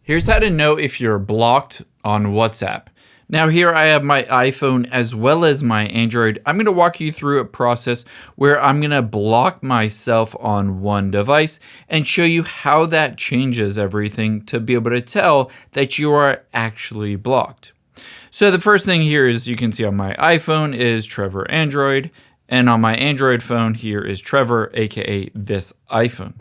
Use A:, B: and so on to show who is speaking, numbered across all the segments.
A: Here's how to know if you're blocked on WhatsApp. Now here I have my iPhone as well as my Android. I'm going to walk you through a process where I'm going to block myself on one device and show you how that changes everything to be able to tell that you are actually blocked. So the first thing here is you can see on my iPhone is Trevor Android, and on my Android phone here is Trevor, aka this iPhone.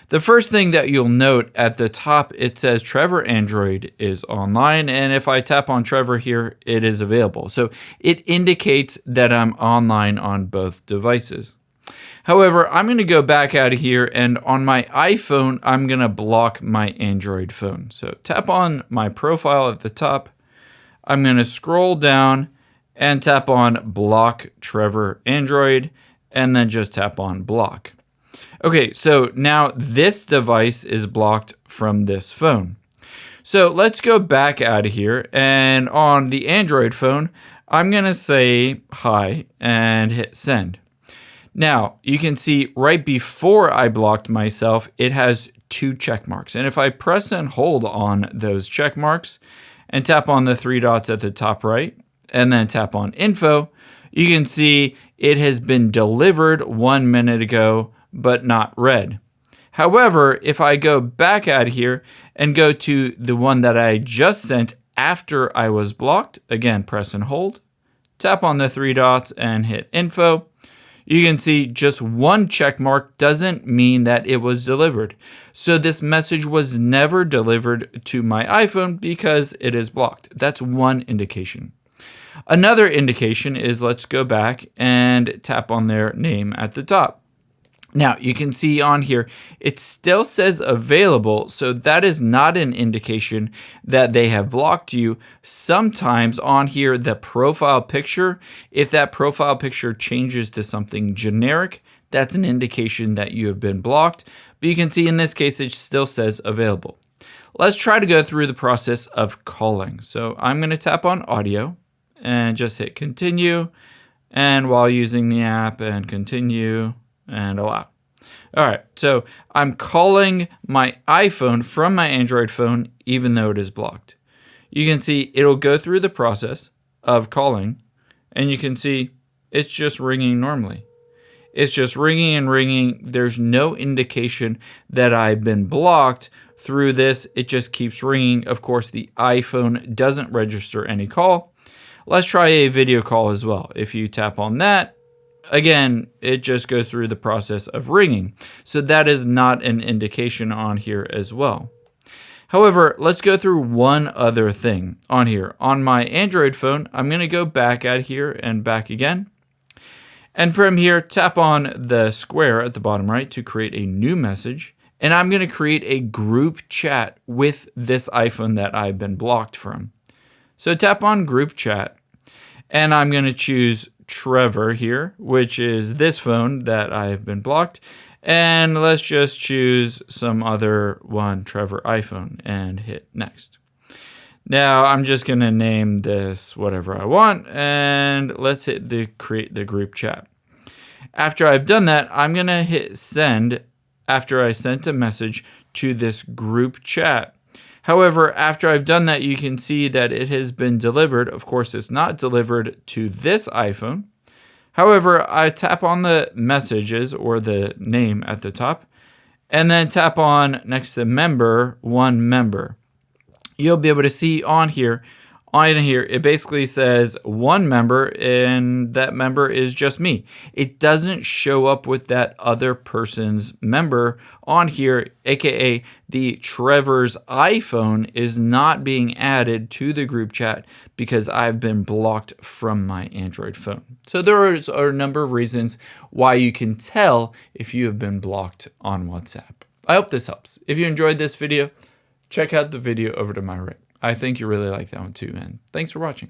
A: The first thing that you'll note at the top, it says Trevor Android is online, and if I tap on Trevor here, it is available. So it indicates that I'm online on both devices. However, I'm going to go back out of here, and on my iPhone, I'm going to block my Android phone. So tap on my profile at the top. I'm going to scroll down and tap on Block Trevor Android, and then just tap on Block. Okay, so now this device is blocked from this phone. So let's go back out of here, and on the Android phone, I'm going to say hi and hit send. Now, you can see right before I blocked myself, it has 2 check marks. And if I press and hold on those check marks and tap on the 3 dots at the top right, and then tap on info, you can see it has been delivered 1 minute ago, but not read. However, if I go back out here and go to the one that I just sent after I was blocked, again, press and hold, tap on the 3 dots and hit info, you can see just 1 check mark doesn't mean that it was delivered. So this message was never delivered to my iPhone because it is blocked. That's one indication. Another indication is let's go back and tap on their name at the top. Now, you can see on here, it still says available, so that is not an indication that they have blocked you. Sometimes on here, the profile picture, if that profile picture changes to something generic, that's an indication that you have been blocked. But you can see in this case, it still says available. Let's try to go through the process of calling. So I'm going to tap on audio and just hit continue, and while using the app, and continue, and allow. All right, so I'm calling my iPhone from my Android phone, even though it is blocked. You can see it'll go through the process of calling, and you can see it's just ringing normally. It's just ringing and ringing. There's no indication that I've been blocked through this. It just keeps ringing. Of course, the iPhone doesn't register any call. Let's try a video call as well. If you tap on that, again, it just goes through the process of ringing. So that is not an indication on here as well. However, let's go through one other thing on here. On my Android phone, I'm going to go back out here and back again. And from here, tap on the square at the bottom right to create a new message. And I'm going to create a group chat with this iPhone that I've been blocked from. So tap on group chat, and I'm going to choose Trevor here, which is this phone that I've been blocked. And let's just choose some other one, Trevor iPhone, and hit next. Now I'm just going to name this whatever I want, and let's hit the create the group chat. After I've done that, I'm going to hit send after I sent a message to this group chat. However, after I've done that, you can see that it has been delivered. Of course, it's not delivered to this iPhone. However, I tap on the messages or the name at the top, and then tap on next to member, one member. You'll be able to see on here, it basically says one member, and that member is just me. It doesn't show up with that other person's member on here, aka the Trevor's iPhone is not being added to the group chat because I've been blocked from my Android phone. So there are a number of reasons why you can tell if you have been blocked on WhatsApp. I hope this helps. If you enjoyed this video, check out the video over to my right. I think you really like that one too, and thanks for watching.